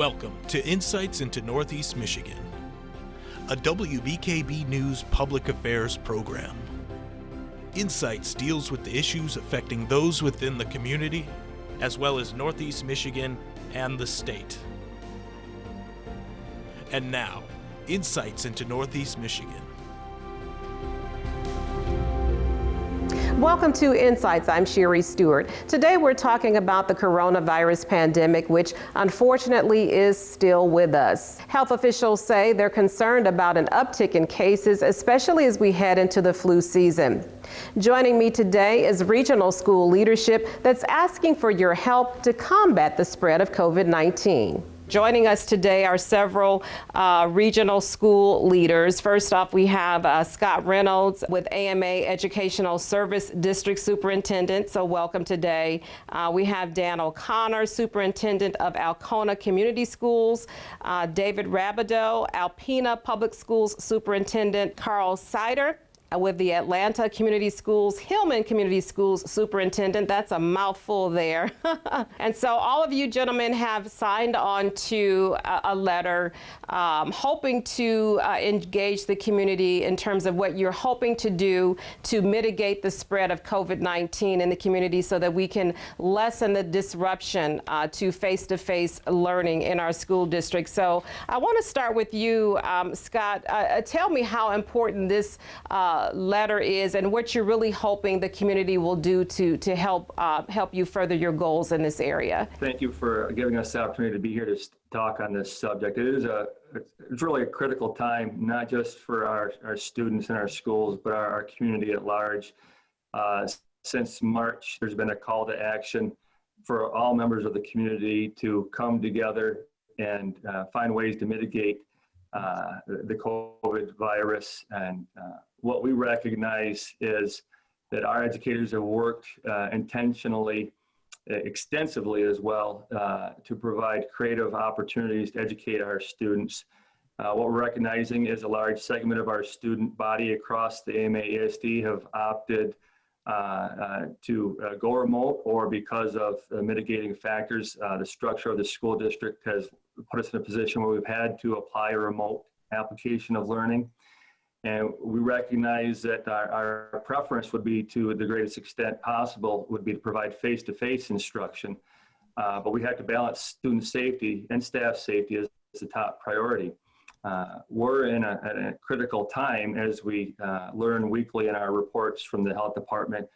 Welcome to Insights into Northeast Michigan, a WBKB News public affairs program. Insights deals with the issues affecting those within the community, as well as Northeast Michigan and the state. And now, Insights into Northeast Michigan. Welcome to Insights. I'm Sherry Stewart. Today we're talking about the coronavirus pandemic, which unfortunately is still with us. Health officials say they're concerned about an uptick in cases, especially as we head into the flu season. Joining me today is regional school leadership that's asking for your help to combat the spread of COVID-19. Joining us today are several regional school leaders. First off, we have Scott Reynolds with AMA Educational Service District Superintendent, so welcome today. We have Dan O'Connor, Superintendent of Alcona Community Schools, David Rabideau, Alpena Public Schools Superintendent Carl Sider, with the Atlanta Community Schools, Hillman Community Schools Superintendent. That's a mouthful there. And so all of you gentlemen have signed on to a letter hoping to engage the community in terms of what you're hoping to do to mitigate the spread of COVID-19 in the community so that we can lessen the disruption to face-to-face learning in our school district. So I want to start with you, Scott. Tell me how important this letter is and what you're really hoping the community will do to help you further your goals in this area. Thank you for giving us the opportunity to be here to talk on this subject. It's really a critical time, not just for our students in our schools, but our community at large. Since March, there's been a call to action for all members of the community to come together and find ways to mitigate the COVID virus. And what we recognize is that our educators have worked intentionally, extensively as well, to provide creative opportunities to educate our students. What we're recognizing is a large segment of our student body across the AMA ESD have opted to go remote, or because of mitigating factors, the structure of the school district has put us in a position where we've had to apply a remote application of learning. And we recognize that our preference would be, to the greatest extent possible, would be to provide face-to-face instruction. But we have to balance student safety and staff safety as the top priority. We're in a critical time as we learn weekly in our reports from the health department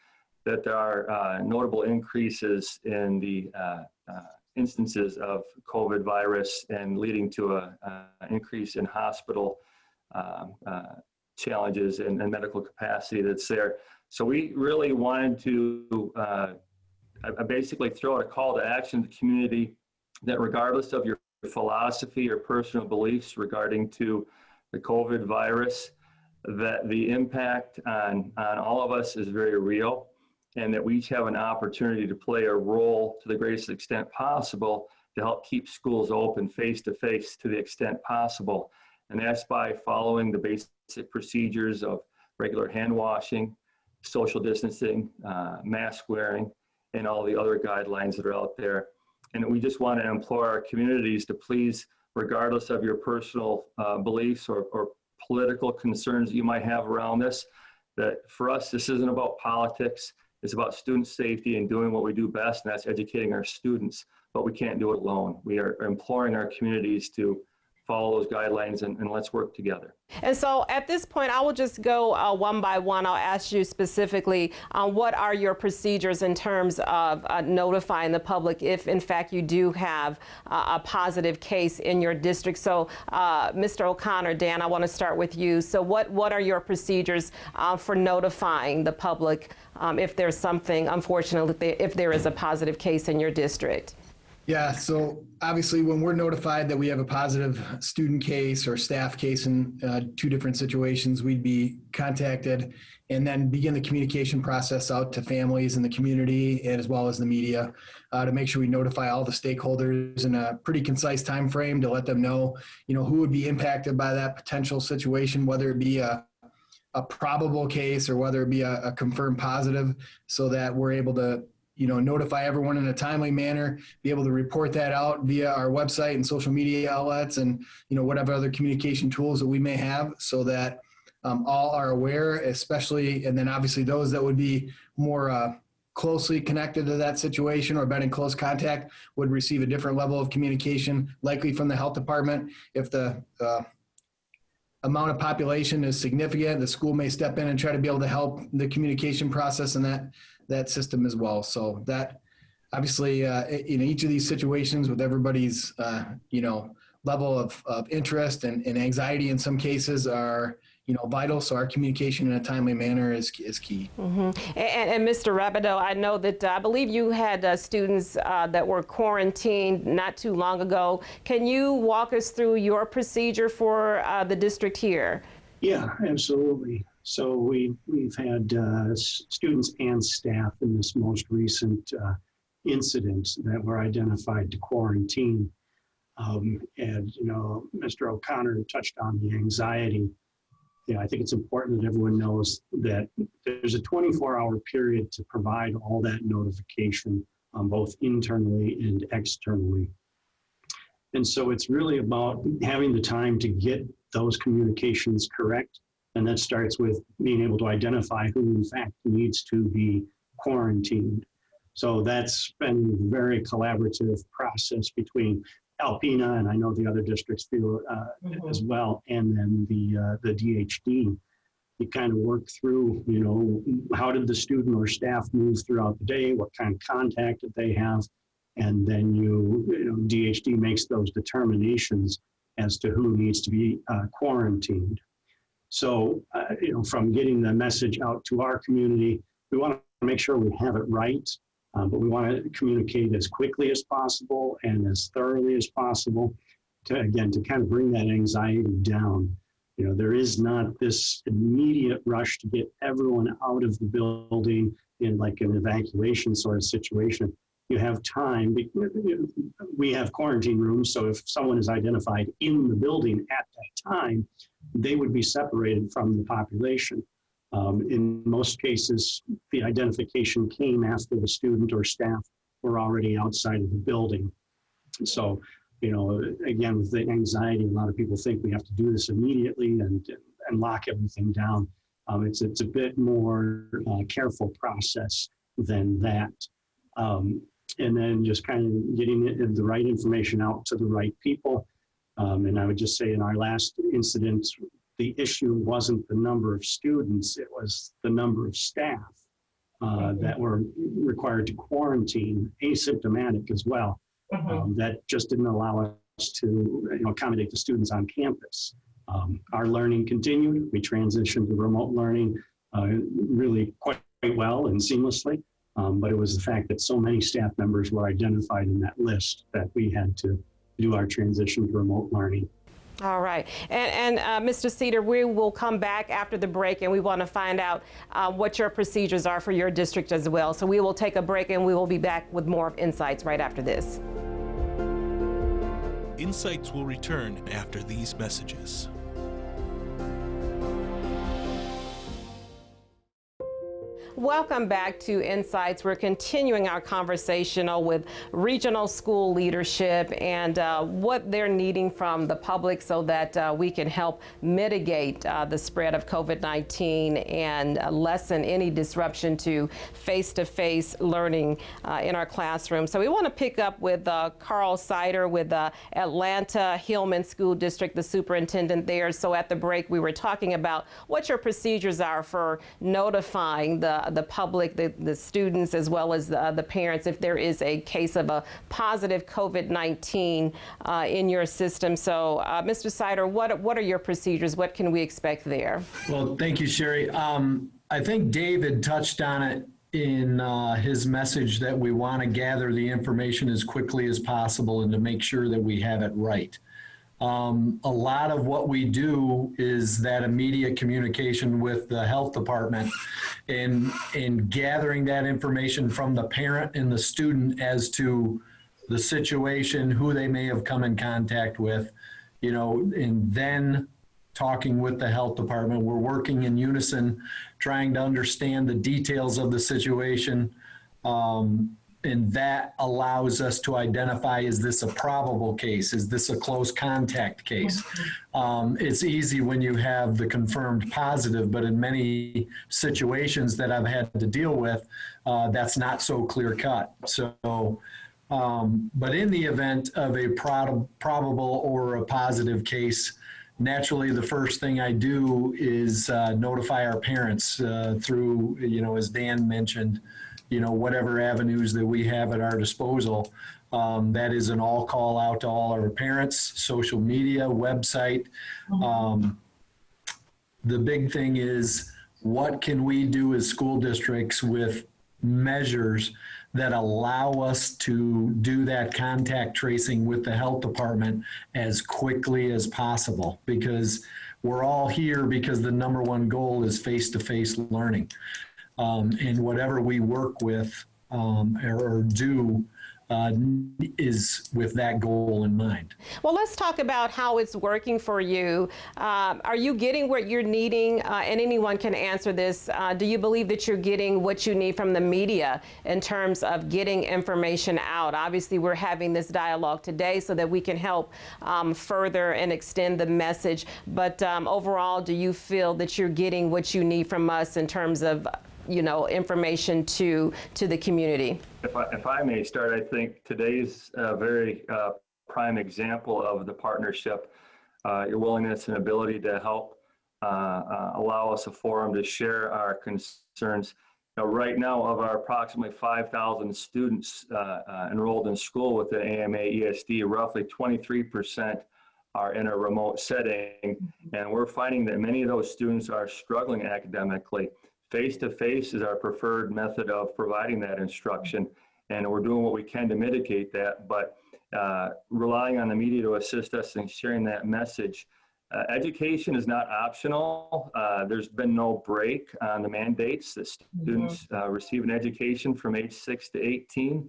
that there are notable increases in the instances of COVID virus, and leading to an increase in hospital challenges and medical capacity that's there. So we really wanted to basically throw out a call to action to the community that, regardless of your philosophy or personal beliefs regarding to the COVID virus, that the impact on all of us is very real, and that we each have an opportunity to play a role to the greatest extent possible to help keep schools open face-to-face to the extent possible. And that's by following the basic procedures of regular hand washing, social distancing, mask wearing, and all the other guidelines that are out there. And we just want to implore our communities to please, regardless of your personal beliefs or political concerns that you might have around this, that for us, this isn't about politics. It's about student safety and doing what we do best, and that's educating our students. But we can't do it alone. We are imploring our communities to follow those guidelines, and let's work together. And so at this point, I will just go one by one. I'll ask you specifically, what are your procedures in terms of notifying the public if, in fact, you do have a positive case in your district? So, Mr. O'Connor, Dan, I want to start with you. So what are your procedures for notifying the public if there's something, unfortunately, if there is a positive case in your district? Yeah, so obviously when we're notified that we have a positive student case or staff case in two different situations, we'd be contacted and then begin the communication process out to families in the community, and as well as the media, to make sure we notify all the stakeholders in a pretty concise time frame to let them know, who would be impacted by that potential situation, whether it be a probable case or whether it be a confirmed positive, so that we're able to notify everyone in a timely manner, be able to report that out via our website and social media outlets and, whatever other communication tools that we may have, so that all are aware, especially, and then obviously those that would be more closely connected to that situation or been in close contact would receive a different level of communication, likely from the health department. If the amount of population is significant, the school may step in and try to be able to help the communication process in that system as well. So that obviously in each of these situations with everybody's level of interest and anxiety in some cases are vital. So our communication in a timely manner is key. Mm-hmm. And Mr. Rabideau, I know that I believe you had students that were quarantined not too long ago. Can you walk us through your procedure for the district here? Yeah, absolutely. So we've had students and staff in this most recent incident that were identified to quarantine. And, Mr. O'Connor touched on the anxiety. I think it's important that everyone knows that there's a 24-hour period to provide all that notification, both internally and externally. And so it's really about having the time to get those communications correct. And that starts with being able to identify who in fact needs to be quarantined. So that's been a very collaborative process between Alpena, and I know the other districts feel as well, and then the DHD. You kind of work through, how did the student or staff move throughout the day? What kind of contact did they have? And then DHD makes those determinations as to who needs to be quarantined. So, from getting the message out to our community, we want to make sure we have it right. But we want to communicate as quickly as possible and as thoroughly as possible to kind of bring that anxiety down. There is not this immediate rush to get everyone out of the building in like an evacuation sort of situation. You have time. We have quarantine rooms, so if someone is identified in the building at that time, they would be separated from the population. In most cases, the identification came after the student or staff were already outside of the building. So, again, with the anxiety, a lot of people think we have to do this immediately and lock everything down. It's a bit more careful process than that. And then just kind of getting the right information out to the right people. And I would just say in our last incident, the issue wasn't the number of students, it was the number of staff that were required to quarantine, asymptomatic as well. That just didn't allow us to accommodate the students on campus. Our learning continued. We transitioned to remote learning really quite well and seamlessly. But it was the fact that so many staff members were identified in that list that we had to do our transition to remote learning. All right. And Mr. Cedar, we will come back after the break and we want to find out what your procedures are for your district as well. So we will take a break and we will be back with more insights right after this. Insights will return after these messages. Welcome back to Insights. We're continuing our conversation with regional school leadership and what they're needing from the public so that we can help mitigate the spread of COVID-19 and lessen any disruption to face-to-face learning in our classroom. So we want to pick up with Carl Sider with Atlanta Hillman School District, the superintendent there. So at the break, we were talking about what your procedures are for notifying the public, the students, as well as the parents, if there is a case of a positive COVID-19 in your system. So, Mr. Sider, what are your procedures? What can we expect there? Well, thank you, Sherry. I think David touched on it in his message that we want to gather the information as quickly as possible and to make sure that we have it right. A lot of what we do is that immediate communication with the health department and gathering that information from the parent and the student as to the situation, who they may have come in contact with, and then talking with the health department. We're working in unison, trying to understand the details of the situation And that allows us to identify, is this a probable case? Is this a close contact case? It's easy when you have the confirmed positive, but in many situations that I've had to deal with, that's not so clear cut. So, but in the event of a probable or a positive case, naturally, the first thing I do is notify our parents through, as Dan mentioned, whatever avenues that we have at our disposal. That is an all call out to all our parents, social media, website. The big thing is, what can we do as school districts with measures that allow us to do that contact tracing with the health department as quickly as possible? Because we're all here because the number one goal is face-to-face learning. And whatever we work with or do is with that goal in mind. Well, let's talk about how it's working for you. Are you getting what you're needing? And anyone can answer this. Do you believe that you're getting what you need from the media in terms of getting information out? Obviously, we're having this dialogue today so that we can help further and extend the message. But overall, do you feel that you're getting what you need from us in terms of information to the community? If I may start, I think today's a very prime example of the partnership, your willingness and ability to help allow us a forum to share our concerns. Right now, of our approximately 5,000 students enrolled in school with the AMA ESD, roughly 23% are in a remote setting, and we're finding that many of those students are struggling academically. Face-to-face is our preferred method of providing that instruction, and we're doing what we can to mitigate that, but relying on the media to assist us in sharing that message. Education is not optional. There's been no break on the mandates that students receive an education from age 6 to 18,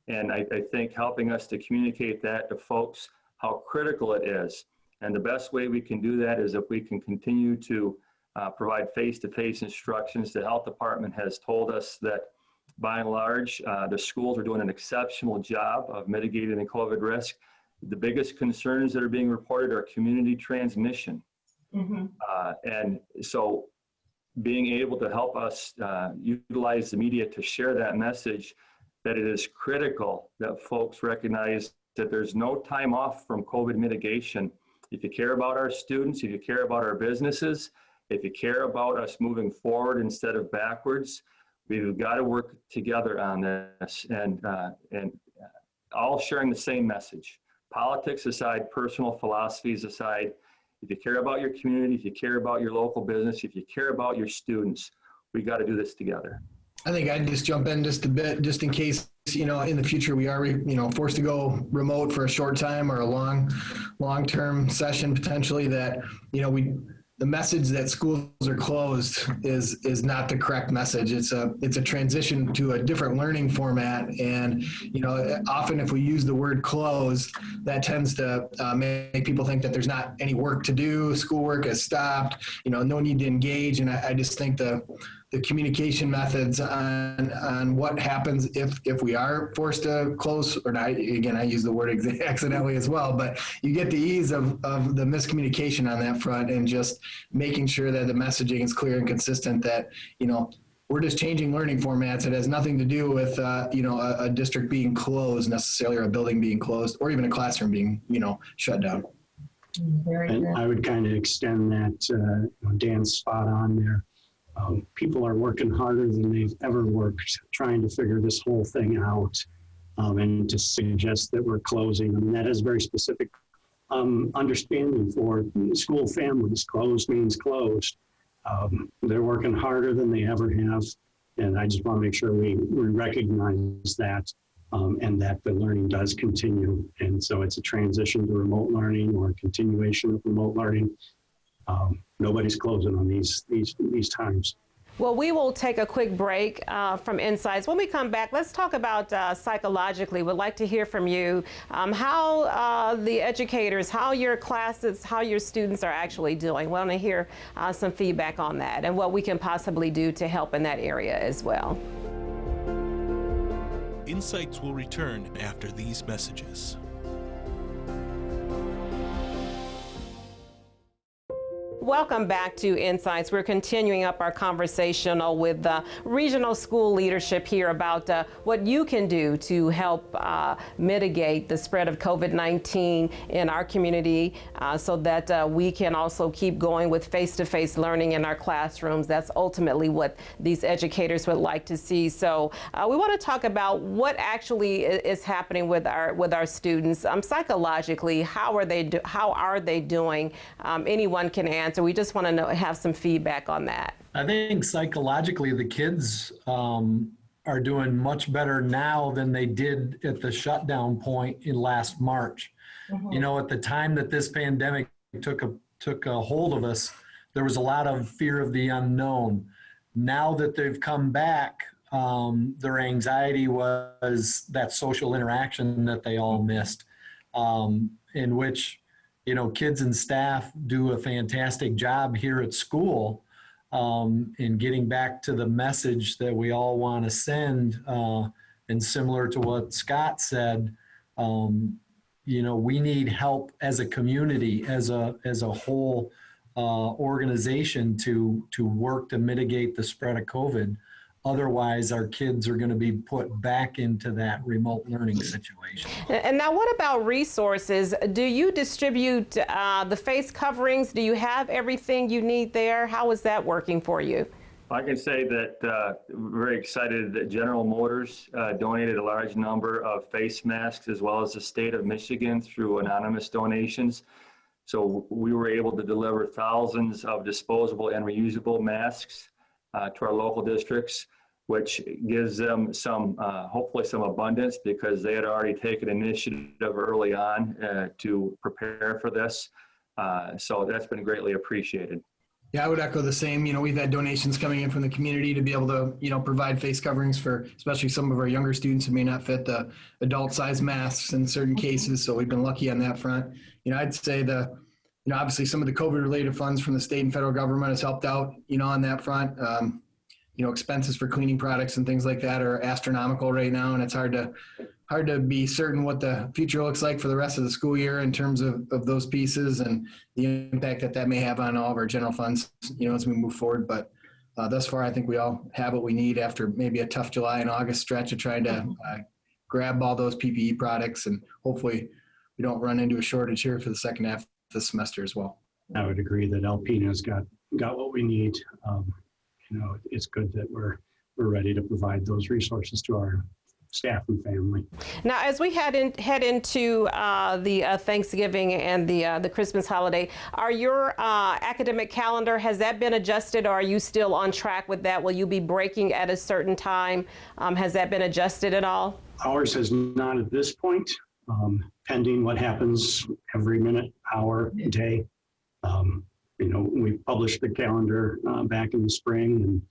and I think helping us to communicate that to folks, how critical it is. And the best way we can do that is if we can continue to provide face-to-face instructions. The health department has told us that by and large, the schools are doing an exceptional job of mitigating the COVID risk. The biggest concerns that are being reported are community transmission. And so being able to help us utilize the media to share that message, that it is critical that folks recognize that there's no time off from COVID mitigation. If you care about our students, if you care about our businesses, if you care about us moving forward instead of backwards, we've got to work together on this and all sharing the same message. Politics aside, personal philosophies aside, if you care about your community, if you care about your local business, if you care about your students, we got to do this together. I think I'd just jump in just a bit, just in case, in the future we are, forced to go remote for a short time or a long-term session potentially, that, the message that schools are closed is not the correct message. It's a transition to a different learning format. And, often if we use the word closed, that tends to make people think that there's not any work to do, schoolwork has stopped, no need to engage. And I just think the communication methods on what happens if we are forced to close or not. Again, I use the word accidentally as well, but you get the ease of the miscommunication on that front, and just making sure that the messaging is clear and consistent, that, we're just changing learning formats. It has nothing to do with, a district being closed necessarily, or a building being closed, or even a classroom being, shut down. And I would kind of extend that, Dan's spot on there. People are working harder than they've ever worked trying to figure this whole thing out, and to suggest that we're closing. I mean, that is very specific understanding for school families. Closed means closed. They're working harder than they ever have, and I just want to make sure we recognize that, and that the learning does continue. And so it's a transition to remote learning or a continuation of remote learning. Nobody's closing on these times. Well, we will take a quick break from Insights. When we come back, let's talk about psychologically. We'd like to hear from you how the educators, how your classes, how your students are actually doing. We want to hear some feedback on that and what we can possibly do to help in that area as well. Insights will return after these messages. Welcome back to Insights. We're continuing up our conversation with regional school leadership here about what you can do to help mitigate the spread of COVID-19 in our community so that we can also keep going with face-to-face learning in our classrooms. That's ultimately what these educators would like to see. So we want to talk about what actually is happening with our students psychologically. How are they doing? Anyone can answer. We just want to have some feedback on that. I think psychologically the kids are doing much better now than they did at the shutdown point in last March. Mm-hmm. You know, at the time that this pandemic took a hold of us, there was a lot of fear of the unknown. Now that they've come back, their anxiety was that social interaction that they all missed, in which, you know, kids and staff do a fantastic job here at school in getting back to the message that we all want to send. And similar to what Scott said, you know, we need help as a community, as a whole organization to work to mitigate the spread of COVID. Otherwise, our kids are going to be put back into that remote learning situation. And now what about resources? Do you distribute the face coverings? Do you have everything you need there? How is that working for you? I can say that we're very excited that General Motors donated a large number of face masks, as well as the state of Michigan through anonymous donations. So we were able to deliver thousands of disposable and reusable masks to our local districts, which gives them some, hopefully some abundance, because they had already taken initiative early on to prepare for this. So that's been greatly appreciated. Yeah, I would echo the same. You know, we've had donations coming in from the community to be able to, you know, provide face coverings for especially some of our younger students who may not fit the adult size masks in certain cases. So we've been lucky on that front. You know, I'd say obviously some of the COVID related funds from the state and federal government has helped out, you know, on that front. You know, expenses for cleaning products and things like that are astronomical right now, and it's hard to be certain what the future looks like for the rest of the school year in terms of those pieces and the impact that may have on all of our general funds, you know, as we move forward. But thus far, I think we all have what we need after maybe a tough July and August stretch of trying to grab all those PPE products, and hopefully we don't run into a shortage here for the second half of the semester as well. I would agree that Alpena's got what we need. You know, it's good that we're ready to provide those resources to our staff and family. Now, as we head into the Thanksgiving and the Christmas holiday, are your academic calendar, has that been adjusted, or are you still on track with that? Will you be breaking at a certain time? Has that been adjusted at all? Ours has not at this point, pending what happens every minute, hour, day. You know, we published the calendar back in the spring, and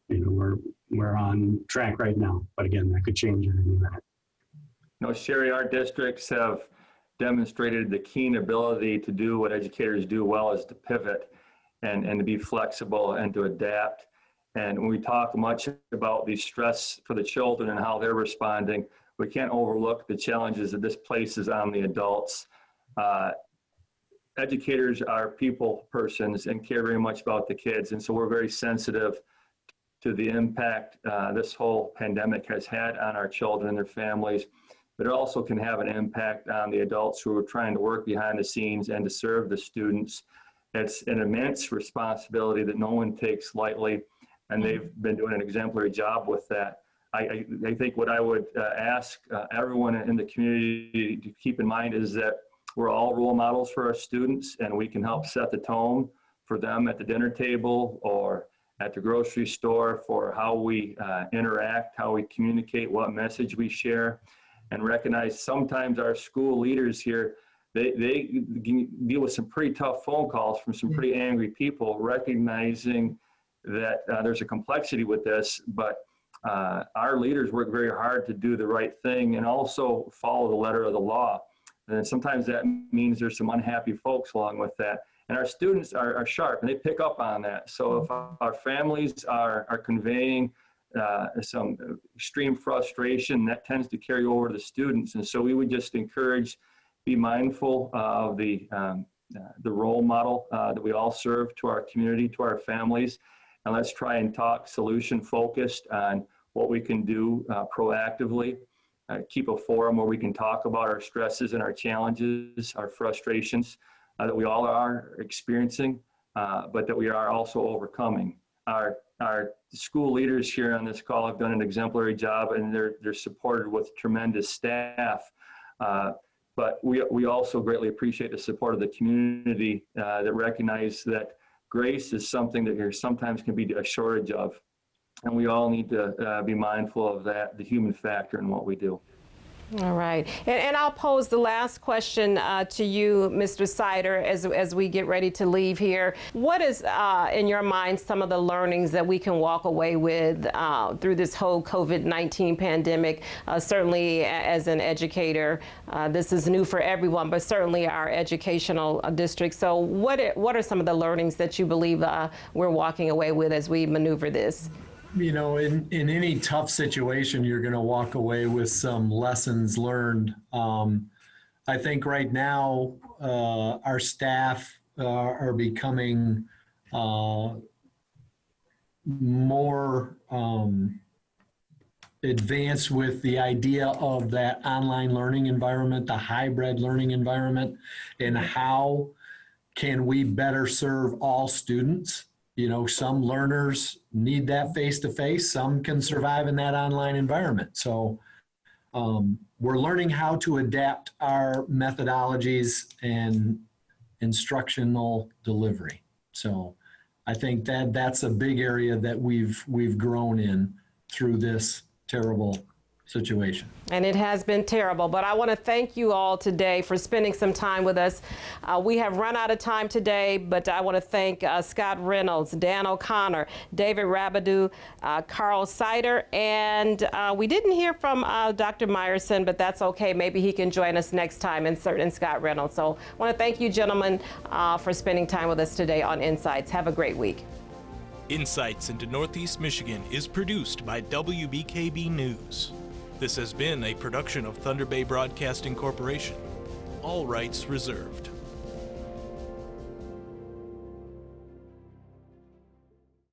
you know, we're on track right now. But again, that could change in any minute. No, Sherry, our districts have demonstrated the keen ability to do what educators do well, is to pivot and to be flexible and to adapt. And when we talk much about the stress for the children and how they're responding, we can't overlook the challenges that this places on the adults. Educators are people persons and care very much about the kids. And so we're very sensitive to the impact this whole pandemic has had on our children and their families, but it also can have an impact on the adults who are trying to work behind the scenes and to serve the students. It's an immense responsibility that no one takes lightly, and they've been doing an exemplary job with that. I think what I would ask everyone in the community to keep in mind is that we're all role models for our students, and we can help set the tone for them at the dinner table or at the grocery store for how we interact, how we communicate, what message we share, and recognize sometimes our school leaders here, they deal with some pretty tough phone calls from some pretty angry people, recognizing that there's a complexity with this, but our leaders work very hard to do the right thing and also follow the letter of the law. And sometimes that means there's some unhappy folks along with that. And our students are sharp, and they pick up on that. So if our families are conveying some extreme frustration that tends to carry over to the students. And so we would just encourage, be mindful of the role model that we all serve to our community, to our families, and let's try and talk solution focused on what we can do proactively. Keep a forum where we can talk about our stresses and our challenges, our frustrations that we all are experiencing, but that we are also overcoming. Our school leaders here on this call have done an exemplary job, and they're supported with tremendous staff. But we also greatly appreciate the support of the community that recognize that grace is something that there sometimes can be a shortage of. And we all need to be mindful of that, the human factor in what we do. All right. And I'll pose the last question to you, Mr. Sider, as we get ready to leave here. What is, in your mind, some of the learnings that we can walk away with through this whole COVID-19 pandemic? Certainly, as an educator, this is new for everyone, but certainly our educational district. So what are some of the learnings that you believe we're walking away with as we maneuver this? You know, in any tough situation, you're going to walk away with some lessons learned. I think right now, our staff are becoming more advanced with the idea of that online learning environment, the hybrid learning environment, and how can we better serve all students. You know, some learners need that face-to-face, some can survive in that online environment. So we're learning how to adapt our methodologies and instructional delivery. So I think that's a big area that we've grown in through this terrible situation. And it has been terrible, but I want to thank you all today for spending some time with us. We have run out of time today, but I want to thank Scott Reynolds, Dan O'Connor, David Rabideau, Carl Sider, and we didn't hear from Dr. Meyerson, but that's okay. Maybe he can join us next time, and Scott Reynolds. So I want to thank you, gentlemen, for spending time with us today on Insights. Have a great week. Insights into Northeast Michigan is produced by WBKB News. This has been a production of Thunder Bay Broadcasting Corporation. All rights reserved.